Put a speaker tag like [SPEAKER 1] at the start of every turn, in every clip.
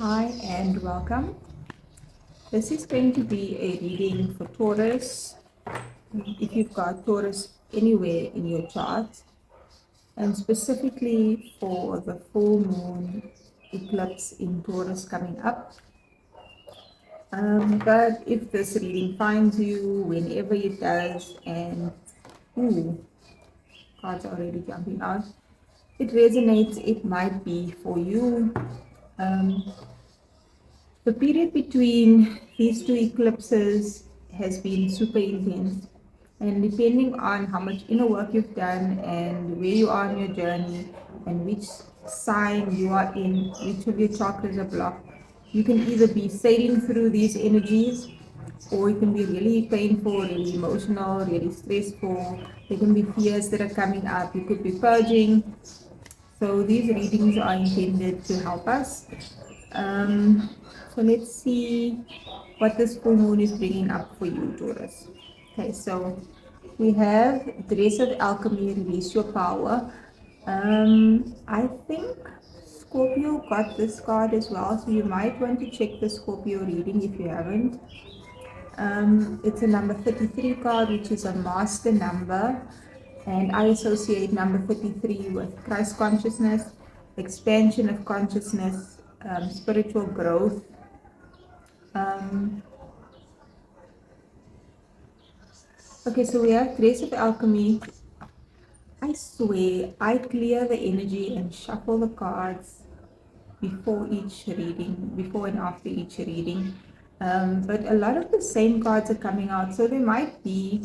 [SPEAKER 1] Hi and welcome. This is going to be a reading for Taurus. If you've got Taurus anywhere in your chart, and specifically for the full moon eclipse in Taurus coming up. But if this reading finds you whenever it does, and ooh, cards are already jumping out, it resonates, it might be for you. Um, The period between these two eclipses has been super intense, and depending on how much inner work you've done and where you are in your journey and which sign you are in, which of your chakras are blocked, you can either be sailing through these energies or it can be really painful, really emotional, really stressful. There can be fears that are coming up. You could be purging. So these readings are intended to help us. Um, so let's see what this full moon is bringing up for you, Taurus. Okay, so we have Dress of Alchemy, Release Your Power. I think Scorpio got this card as well, so you might want to check the Scorpio reading if you haven't. It's a number 33 card, which is a master number, and I associate number 33 with Christ consciousness, expansion of consciousness, spiritual growth. Um, okay, so we have Grace of Alchemy. I swear I clear the energy and shuffle the cards before each reading, before and after each reading. But a lot of the same cards are coming out, so there might be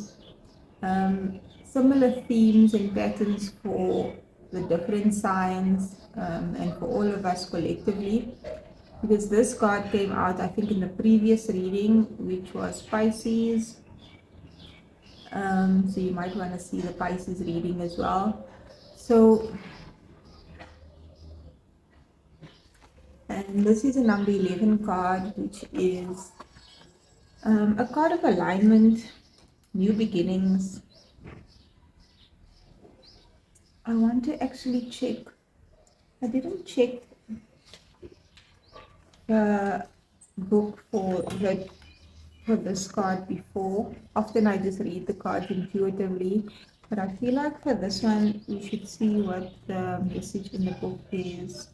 [SPEAKER 1] similar themes and patterns for the different signs and for all of us collectively. Because this card came out, I think, in the previous reading, which was Pisces. So you might want to see the Pisces reading as well. So, and this is a number 11 card, which is a card of alignment, new beginnings. I want to actually check. I didn't check the book for this card before. Often I just read the cards intuitively, but I feel like for this one we should see what the message in the book is.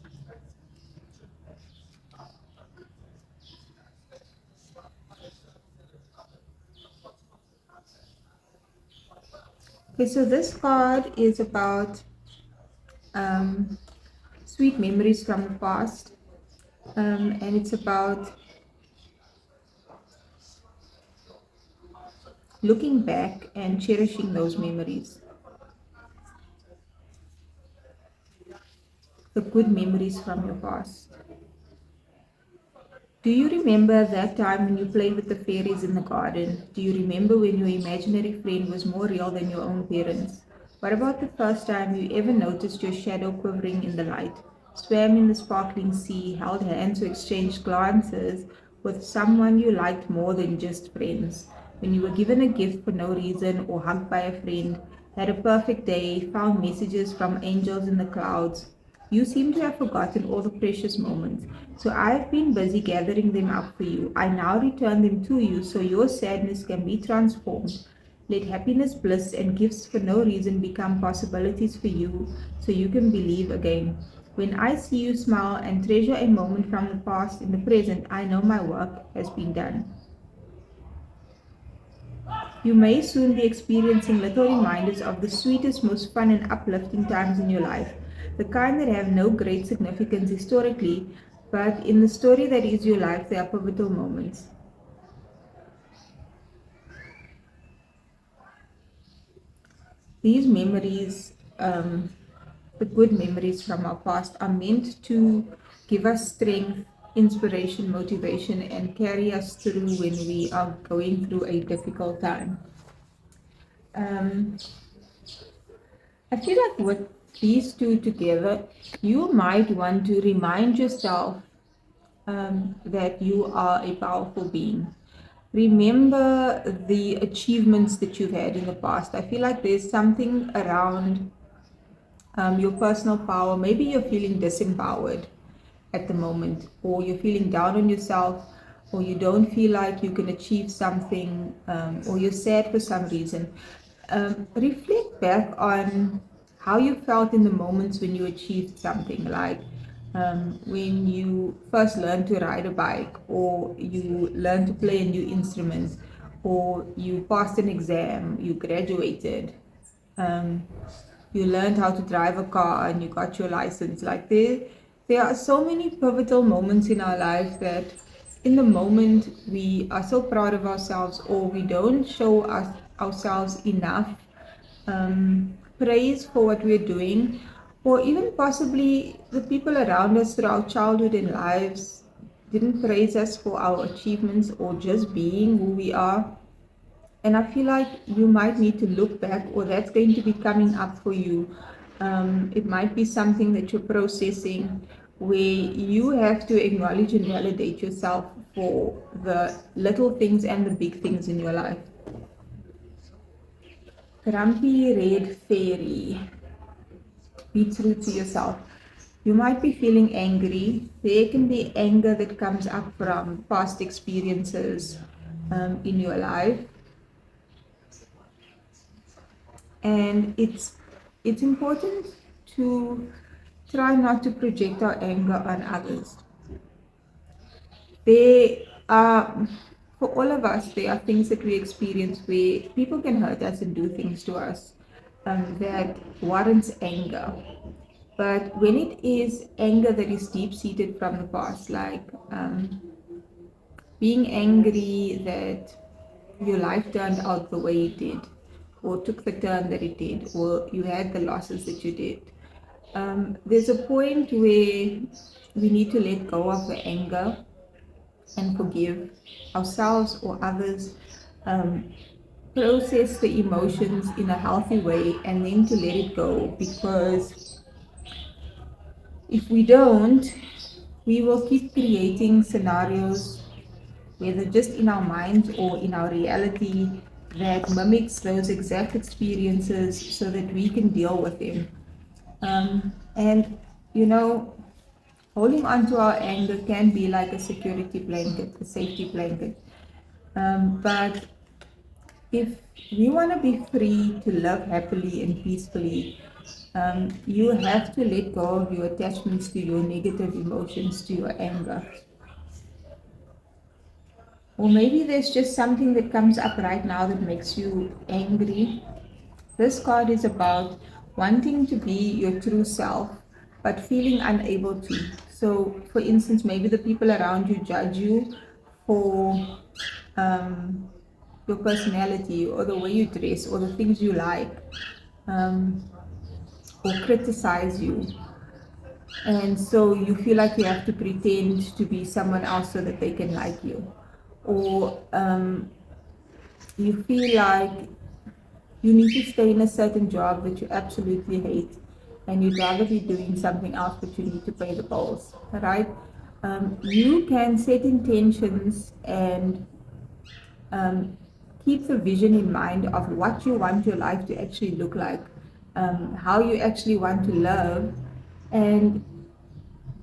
[SPEAKER 1] Okay, so this card is about um, sweet memories from the past, and it's about looking back and cherishing those memories, the good memories from your past. Do you remember that time when you played with the fairies in the garden? Do you remember when your imaginary friend was more real than your own parents? What about the first time you ever noticed your shadow quivering in the light, swam in the sparkling sea, held hands or exchanged glances with someone you liked more than just friends? When you were given a gift for no reason or hugged by a friend, had a perfect day, found messages from angels in the clouds, you seem to have forgotten all the precious moments, so I've been busy gathering them up for you. I now return them to you so your sadness can be transformed. Let happiness, bliss, and gifts for no reason become possibilities for you so you can believe again. When I see you smile and treasure a moment from the past in the present, I know my work has been done. You may soon be experiencing little reminders of the sweetest, most fun, and uplifting times in your life, the kind that have no great significance historically, but in the story that is your life, they are pivotal moments. These memories, the good memories from our past, are meant to give us strength, inspiration, motivation, and carry us through when we are going through a difficult time. Um, I feel like with these two together, you might want to remind yourself that you are a powerful being. Remember the achievements that you've had in the past. I feel like there's something around your personal power. Maybe you're feeling disempowered. at the moment, or you're feeling down on yourself, or you don't feel like you can achieve something, or you're sad for some reason, reflect back on how you felt in the moments when you achieved something, like when you first learned to ride a bike, or you learned to play a new instrument, or you passed an exam, you graduated, um, you learned how to drive a car and you got your license. Like there are so many pivotal moments in our life that in the moment we are so proud of ourselves, or we don't show ourselves enough praise for what we're doing, or even possibly the people around us throughout childhood and lives didn't praise us for our achievements or just being who we are. And I feel like you might need to look back, or that's going to be coming up for you. It might be something that you're processing, where you have to acknowledge and validate yourself for the little things and the big things in your life. Grumpy red fairy. Be true to yourself. You might be feeling angry. There can be anger that comes up from past experiences in your life, and it's important to try not to project our anger on others. They are, for all of us, there are things that we experience where people can hurt us and do things to us that warrants anger. But when it is anger that is deep seated from the past, like being angry that your life turned out the way it did, or took the turn that it did, or you had the losses that you did, there's a point where we need to let go of the anger and forgive ourselves or others, process the emotions in a healthy way, and then to let it go. Because if we don't, we will keep creating scenarios, whether just in our minds or in our reality, that mimics those exact experiences so that we can deal with them. And you know, holding on to our anger can be like a security blanket, a safety blanket. But if you want to be free to love happily and peacefully, you have to let go of your attachments to your negative emotions, to your anger. Or maybe there's just something that comes up right now that makes you angry. This card is about wanting to be your true self, but feeling unable to. So, for instance, maybe the people around you judge you for um, your personality, or the way you dress, or the things you like, um, or criticize you. And so you feel like you have to pretend to be someone else so that they can like you. Or you feel like you need to stay in a certain job that you absolutely hate, and you'd rather be doing something else, but you need to pay the bills, right? You can set intentions and keep the vision in mind of what you want your life to actually look like, how you actually want to live, and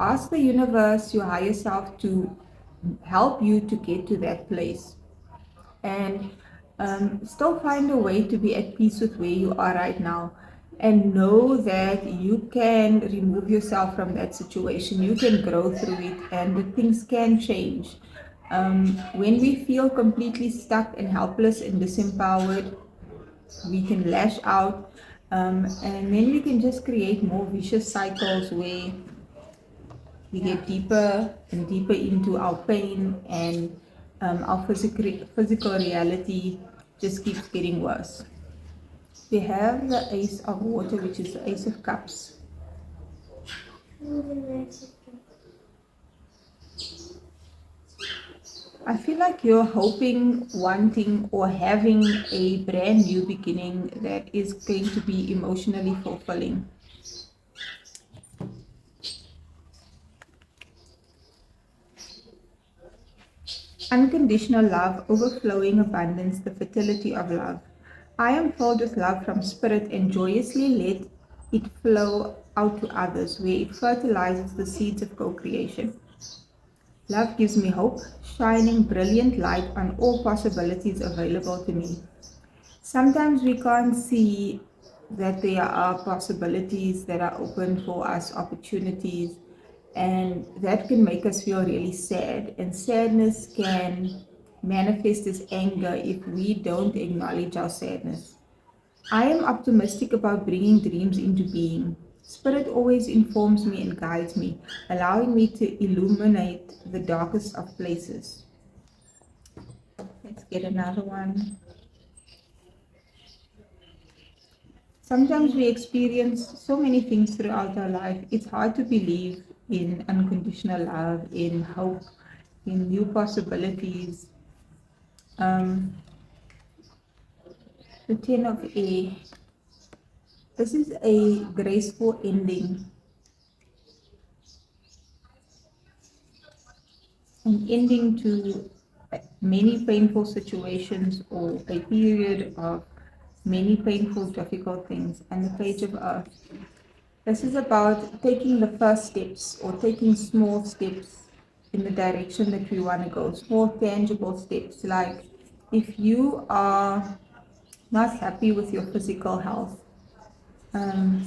[SPEAKER 1] ask the universe, your higher self, to help you to get to that place. And still find a way to be at peace with where you are right now, and know that you can remove yourself from that situation, you can grow through it, and that things can change. When we feel completely stuck and helpless and disempowered, we can lash out, and then we can just create more vicious cycles where we get deeper and deeper into our pain, and our physical reality just keeps getting worse. We have the Ace of Water, which is the Ace of Cups. I feel like you're hoping, wanting, or having a brand new beginning that is going to be emotionally fulfilling. Unconditional love, overflowing abundance, the fertility of love. I am filled with love from spirit and joyously let it flow out to others, where it fertilizes the seeds of co-creation. Love gives me hope, shining brilliant light on all possibilities available to me. Sometimes we can't see that there are possibilities that are open for us, opportunities, and that can make us feel really sad. And sadness can manifest as anger if we don't acknowledge our sadness. I am optimistic about bringing dreams into being. Spirit always informs me and guides me, allowing me to illuminate the darkest of places. Let's get another one. Sometimes we experience so many things throughout our life. It's hard to believe in unconditional love, in hope, in new possibilities. Um, the Ten of Air. This is a graceful ending, an ending to many painful situations or a period of many painful, difficult things. And the Page of Earth. This is about taking the first steps or taking small steps in the direction that we want to go, small tangible steps. Like if you are not happy with your physical health, um,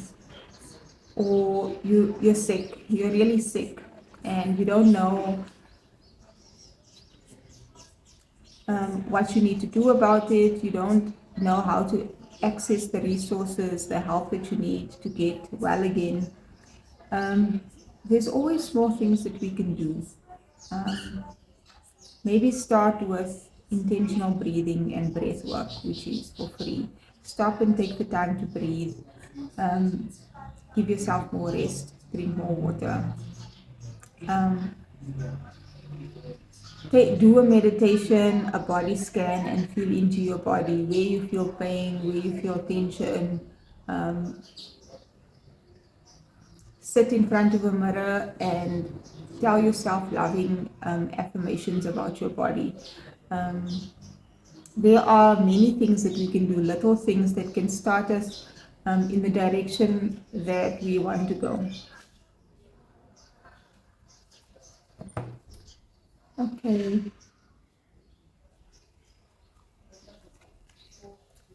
[SPEAKER 1] or you're sick, you're really sick, and you don't know what you need to do about it, you don't know how to access the resources, the help that you need to get well again. There's always small things that we can do. Um, Maybe start with intentional breathing and breath work, which is for free. Stop and take the time to breathe. Um, Give yourself more rest, drink more water. Um, do a meditation, a body scan, and feel into your body where you feel pain, where you feel tension. Um, Sit in front of a mirror and tell yourself loving affirmations about your body. Um, there are many things that we can do, little things that can start us in the direction that we want to go. Okay,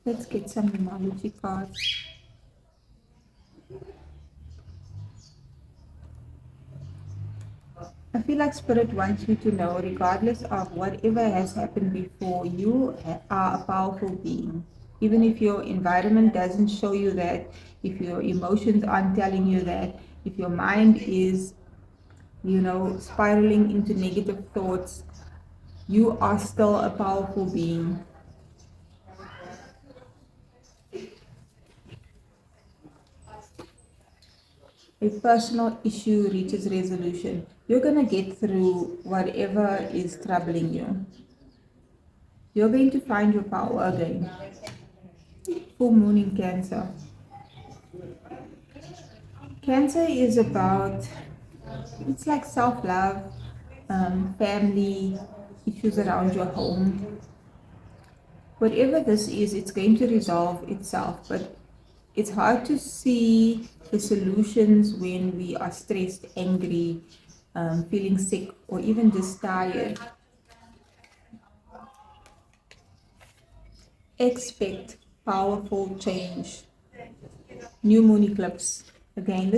[SPEAKER 1] let's get some numerology cards. I feel like Spirit wants you to know, regardless of whatever has happened before, you are a powerful being. Even if your environment doesn't show you that, if your emotions aren't telling you that, if your mind is, spiraling into negative thoughts, you are still a powerful being. A personal issue reaches resolution. You're going to get through whatever is troubling you. You're going to find your power again. Full moon in Cancer. Cancer is about, it's like self-love, family, issues around your home. Whatever this is, it's going to resolve itself, but it's hard to see the solutions when we are stressed, angry, feeling sick, or even just tired. Expect powerful change. New moon eclipse. Again,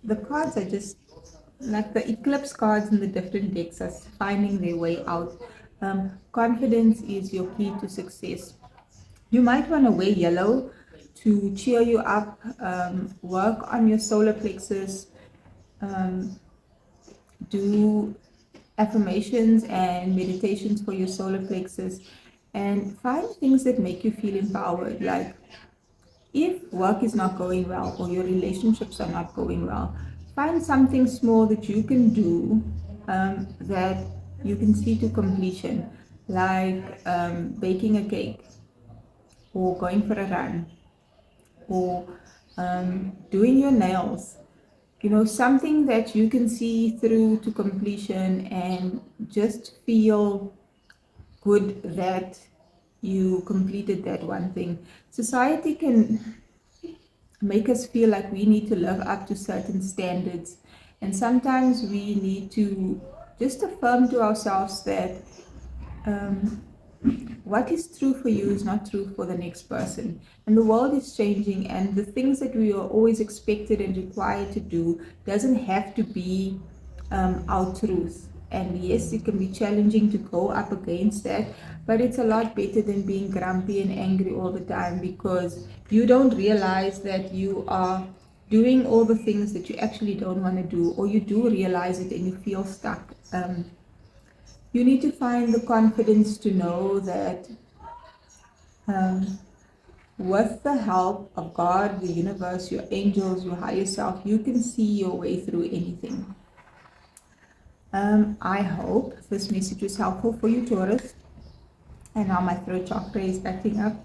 [SPEAKER 1] the cards are just like the eclipse cards in the different decks are finding their way out. Confidence is your key to success. You might want to wear yellow to cheer you up. Work on your solar plexus. Um, do affirmations and meditations for your solar plexus, and find things that make you feel empowered. Like if work is not going well or your relationships are not going well, find something small that you can do, that you can see to completion, like baking a cake or going for a run or doing your nails. Something that you can see through to completion and just feel good that you completed that one thing. Society can make us feel like we need to live up to certain standards. And sometimes we need to just affirm to ourselves that um, what is true for you is not true for the next person. And the world is changing, and the things that we are always expected and required to do doesn't have to be our truth. And yes, it can be challenging to go up against that, but it's a lot better than being grumpy and angry all the time, because you don't realize that you are doing all the things that you actually don't want to do, or you do realize it and you feel stuck. You need to find the confidence to know that um, with the help of God, the universe, your angels, your higher self, you can see your way through anything. I hope this message was helpful for you, Taurus. And now my throat chakra is acting up.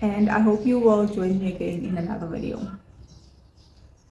[SPEAKER 1] And I hope you will join me again in another video.